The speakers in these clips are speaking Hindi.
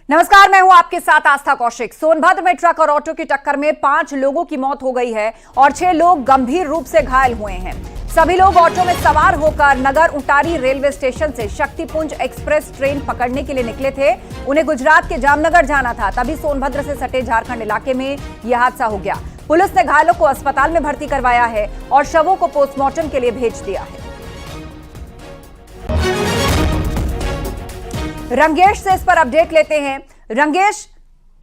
नमस्कार, मैं हूं आपके साथ आस्था कौशिक। सोनभद्र में ट्रक और ऑटो की टक्कर में 5 लोगों की मौत हो गई है और 6 लोग गंभीर रूप से घायल हुए हैं। सभी लोग ऑटो में सवार होकर नगर उटारी रेलवे स्टेशन से शक्तिपुंज एक्सप्रेस ट्रेन पकड़ने के लिए निकले थे। उन्हें गुजरात के जामनगर जाना था, तभी सोनभद्र से सटे झारखंड इलाके में यह हादसा हो गया। पुलिस ने घायलों को अस्पताल में भर्ती करवाया है और शवों को पोस्टमार्टम के लिए भेज दिया है। रंगेश से इस पर अपडेट लेते हैं। रंगेश,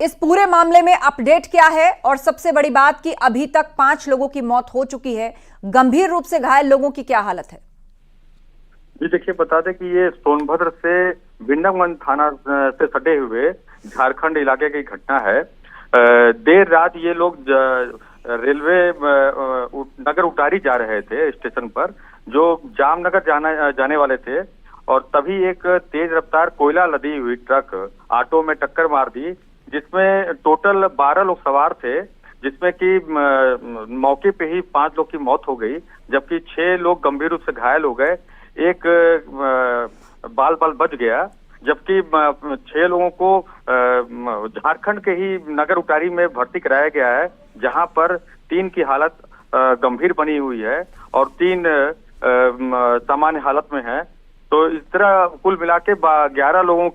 इस पूरे मामले में अपडेट क्या है और सबसे बड़ी बात कि अभी तक 5 लोगों की मौत हो चुकी है, गंभीर रूप से घायल लोगों की क्या हालत है? जी देखिए, बता दें कि ये सोनभद्र से बिंडमगंज थाना से सटे हुए झारखंड इलाके की घटना है। देर रात ये लोग रेलवे नगर उटारी जा रहे थे स्टेशन पर, जो जामनगर जाने वाले थे, और तभी एक तेज रफ्तार कोयला लदी हुई ट्रक ऑटो में टक्कर मार दी, जिसमें टोटल 12 लोग सवार थे, जिसमें कि मौके पे ही 5 लोग की मौत हो गई, जबकि 6 लोग गंभीर रूप से घायल हो गए। एक बाल बच गया, जबकि 6 लोगों को झारखंड के ही नगर उटारी में भर्ती कराया गया है, जहां पर 3 की हालत गंभीर बनी हुई है और 3 सामान्य हालत में है। तो इस तरह कुल मिला के 11 लोगों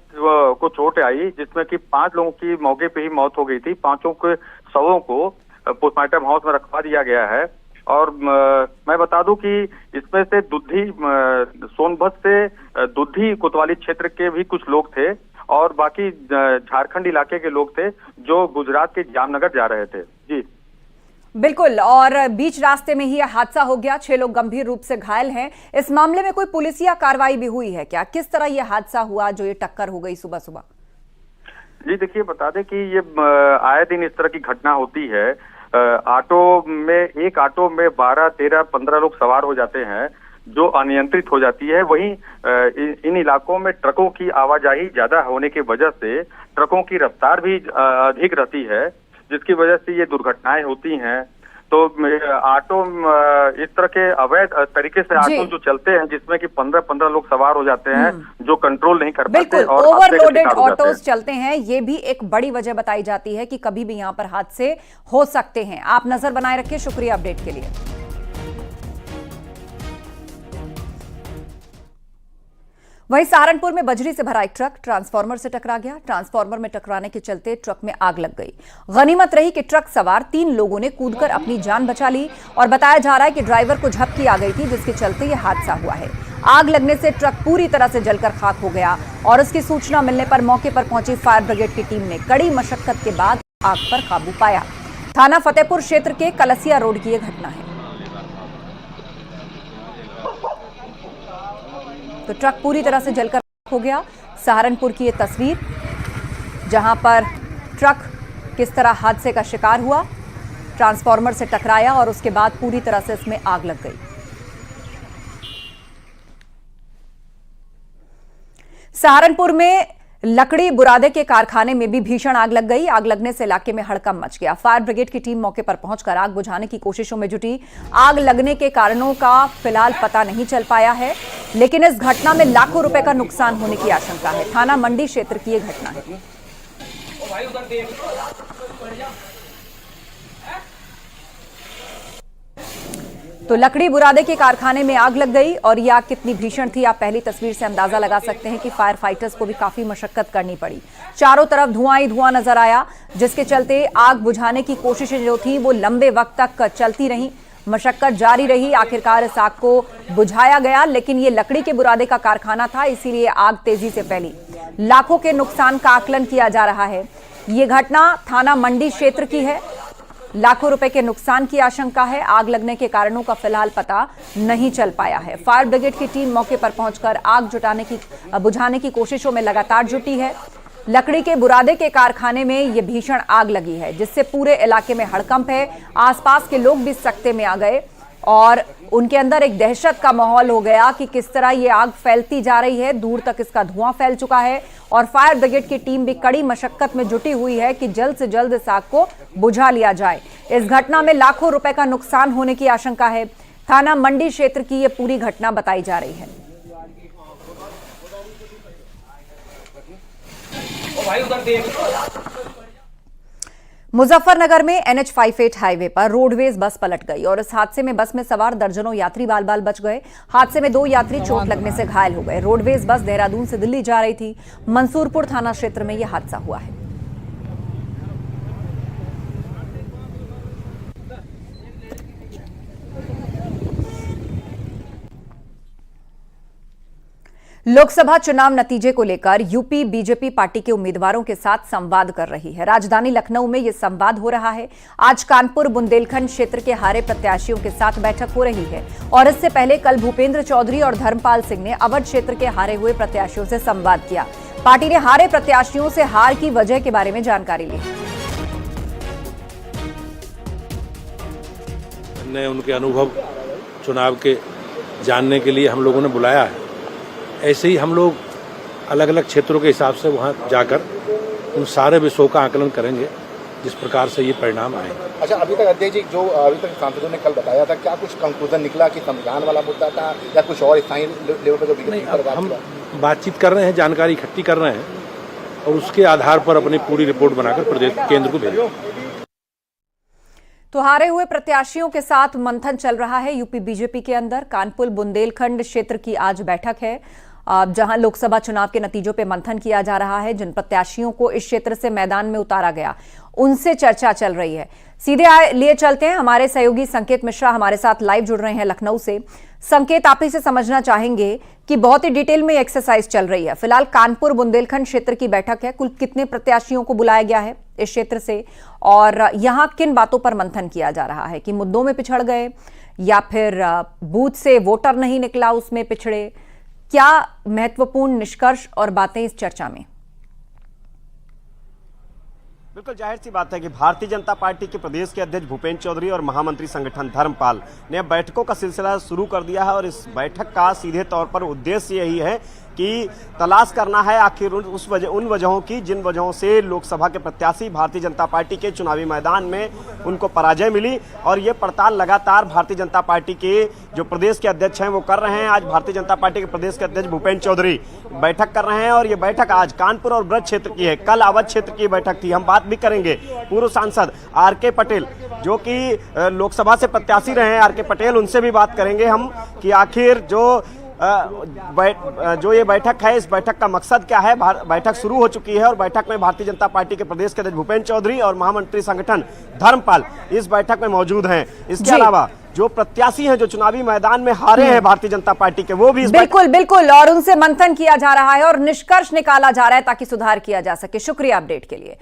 को चोट आई, जिसमें कि 5 लोगों की मौके पे ही मौत हो गई थी। 5 के शवों को पोस्टमार्टम हाउस में रखवा दिया गया है। और मैं बता दूं कि इसमें से सोनभद्र से दुधी कोतवाली क्षेत्र के भी कुछ लोग थे और बाकी झारखंड इलाके के लोग थे जो गुजरात के जामनगर जा रहे थे। जी बिल्कुल, और बीच रास्ते में ही यह हादसा हो गया। 6 लोग गंभीर रूप से घायल हैं। इस मामले में कोई पुलिसिया कार्रवाई भी हुई है क्या? किस तरह यह हादसा हुआ जो ये टक्कर हो गई सुबह सुबह? जी देखिए, बता दें कि ये आए दिन इस तरह की घटना होती है। एक ऑटो में 12, 13, 15 लोग सवार हो जाते हैं, जो अनियंत्रित हो जाती है। वहीं इन इलाकों में ट्रकों की आवाजाही ज्यादा होने की वजह से ट्रकों की रफ्तार भी अधिक रहती है, जिसकी वजह से ये दुर्घटनाएं होती हैं। तो ऑटो इस तरह के अवैध तरीके से ऑटो जो चलते हैं, जिसमें कि 15-15 लोग सवार हो जाते हैं, जो कंट्रोल नहीं कर पाते और ओवरलोडेड ऑटोज चलते हैं। ये भी एक बड़ी वजह बताई जाती है कि कभी भी यहाँ पर हादसे हो सकते हैं। आप नजर बनाए रखिए। शुक्रिया अपडेट के लिए। वहीं सहारनपुर में बजरी से भरा एक ट्रक ट्रांसफार्मर से टकरा गया। ट्रांसफार्मर में टकराने के चलते ट्रक में आग लग गई। गनीमत रही कि ट्रक सवार 3 लोगों ने कूदकर अपनी जान बचा ली और बताया जा रहा है कि ड्राइवर को झपकी आ गई थी, जिसके चलते यह हादसा हुआ है। आग लगने से ट्रक पूरी तरह से जलकर खाक हो गया और उसकी सूचना मिलने पर मौके पर पहुंची फायर ब्रिगेड की टीम ने कड़ी मशक्कत के बाद आग पर काबू पाया। थाना फतेहपुर क्षेत्र के कलसिया रोड की यह घटना है। तो ट्रक पूरी तरह से जलकर हो गया। सहारनपुर की ये तस्वीर, जहां पर ट्रक किस तरह हादसे का शिकार हुआ, ट्रांसफार्मर से टकराया और उसके बाद पूरी तरह से इसमें आग लग गई। सहारनपुर में लकड़ी बुरादे के कारखाने में भी भीषण आग लग गई। आग लगने से इलाके में हड़कंप मच गया। फायर ब्रिगेड की टीम मौके पर पहुंचकर आग बुझाने की कोशिशों में जुटी। आग लगने के कारणों का फिलहाल पता नहीं चल पाया है, लेकिन इस घटना में लाखों रुपए का नुकसान होने की आशंका है। थाना मंडी क्षेत्र की यह घटना है। तो लकड़ी बुरादे के कारखाने में आग लग गई और यह आग कितनी भीषण थी, आप पहली तस्वीर से अंदाजा लगा सकते हैं कि फायर फाइटर्स को भी काफी मशक्कत करनी पड़ी। चारों तरफ धुआं ही धुआं नजर आया, जिसके चलते आग बुझाने की कोशिशें जो थी वो लंबे वक्त तक चलती रहीं। मशक्कत जारी रही। आखिरकार इस आग को बुझाया गया, लेकिन ये लकड़ी के बुरादे का कारखाना था, इसीलिए आग तेजी से फैली। लाखों के नुकसान का आकलन किया जा रहा है। ये घटना थाना मंडी क्षेत्र की है। लाखों रुपए के नुकसान की आशंका है। आग लगने के कारणों का फिलहाल पता नहीं चल पाया है। फायर ब्रिगेड की टीम मौके पर पहुंचकर आग बुझाने की कोशिशों में लगातार जुटी है। लकड़ी के बुरादे के कारखाने में यह भीषण आग लगी है, जिससे पूरे इलाके में हड़कंप है। आसपास के लोग भी सकते में आ गए और उनके अंदर एक दहशत का माहौल हो गया कि किस तरह ये आग फैलती जा रही है। दूर तक इसका धुआं फैल चुका है और फायर ब्रिगेड की टीम भी कड़ी मशक्कत में जुटी हुई है कि जल्द से जल्द इस आग को बुझा लिया जाए। इस घटना में लाखों रुपए का नुकसान होने की आशंका है। थाना मंडी क्षेत्र की ये पूरी घटना बताई जा रही है। मुजफ्फरनगर में NH-58 हाईवे पर रोडवेज बस पलट गई और इस हादसे में बस में सवार दर्जनों यात्री बाल बाल बच गए। हादसे में 2 यात्री चोट लगने से घायल हो गए। रोडवेज बस देहरादून से दिल्ली जा रही थी। मंसूरपुर थाना क्षेत्र में यह हादसा हुआ है। लोकसभा चुनाव नतीजे को लेकर यूपी बीजेपी पार्टी के उम्मीदवारों के साथ संवाद कर रही है। राजधानी लखनऊ में यह संवाद हो रहा है। आज कानपुर बुंदेलखंड क्षेत्र के हारे प्रत्याशियों के साथ बैठक हो रही है और इससे पहले कल भूपेंद्र चौधरी और धर्मपाल सिंह ने अवध क्षेत्र के हारे हुए प्रत्याशियों से संवाद किया। पार्टी ने हारे प्रत्याशियों से हार की वजह के बारे में जानकारी ली। ने उनके अनुभव चुनाव के जानने के लिए हम लोगों ने बुलाया है। ऐसे ही हम लोग अलग अलग क्षेत्रों के हिसाब से वहां जाकर उन सारे विषयों का आकलन करेंगे जिस प्रकार से ये परिणाम आए। अच्छा, अभी तक अध्यक्ष जी जो अभी तक सांसदों ने कल बताया था, क्या कुछ कंक्लूजन निकला कि संविधान वाला मुद्दा था या कुछ और स्थानीय लेवल पर जो नहीं, अब हम बातचीत कर रहे हैं, जानकारी इकट्ठी कर रहे हैं और उसके आधार पर अपनी पूरी रिपोर्ट बनाकर प्रदेश केंद्र को भेजेंगे। तो हारे हुए प्रत्याशियों के साथ मंथन चल रहा है यूपी बीजेपी के अंदर। कानपुर बुंदेलखंड क्षेत्र की आज बैठक है जहां लोकसभा चुनाव के नतीजों पे मंथन किया जा रहा है। जिन प्रत्याशियों को इस क्षेत्र से मैदान में उतारा गया उनसे चर्चा चल रही है। सीधे लिए चलते हैं, हमारे सहयोगी संकेत मिश्रा हमारे साथ लाइव जुड़ रहे हैं लखनऊ से। संकेत, आप ही से समझना चाहेंगे कि बहुत ही डिटेल में एक्सरसाइज चल रही है। फिलहाल कानपुर बुंदेलखंड क्षेत्र की बैठक है, कुल कितने प्रत्याशियों को बुलाया गया है इस क्षेत्र से और यहां किन बातों पर मंथन किया जा रहा है कि मुद्दों में पिछड़ गए या फिर बूथ से वोटर नहीं निकला उसमें पिछड़े? क्या महत्वपूर्ण निष्कर्ष और बातें इस चर्चा में? बिल्कुल जाहिर सी बात है कि भारतीय जनता पार्टी के प्रदेश के अध्यक्ष भूपेंद्र चौधरी और महामंत्री संगठन धर्मपाल ने बैठकों का सिलसिला शुरू कर दिया है और इस बैठक का सीधे तौर पर उद्देश्य यही है कि तलाश करना है आखिर उन वजहों की जिन वजहों से लोकसभा के प्रत्याशी भारतीय जनता पार्टी के चुनावी मैदान में उनको पराजय मिली। और ये पड़ताल लगातार भारतीय जनता पार्टी के जो प्रदेश के अध्यक्ष हैं वो कर रहे हैं। आज भारतीय जनता पार्टी के प्रदेश के अध्यक्ष भूपेंद्र चौधरी बैठक कर रहे हैं और ये बैठक आज कानपुर और ब्रज क्षेत्र की है। कल अवध क्षेत्र की बैठक थी। हम बात भी करेंगे पूर्व सांसद RK पटेल जो कि लोकसभा से प्रत्याशी रहे हैं, RK पटेल, उनसे भी बात करेंगे हम कि आखिर जो ये बैठक है इस बैठक का मकसद क्या है। बैठक शुरू हो चुकी है और बैठक में भारतीय जनता पार्टी के प्रदेश के अध्यक्ष भूपेंद्र चौधरी और महामंत्री संगठन धर्मपाल इस बैठक में मौजूद हैं। इसके अलावा जो प्रत्याशी हैं जो चुनावी मैदान में हारे हैं भारतीय जनता पार्टी के, वो भी बिल्कुल और उनसे मंथन किया जा रहा है और निष्कर्ष निकाला जा रहा है ताकि सुधार किया जा सके। शुक्रिया अपडेट के लिए।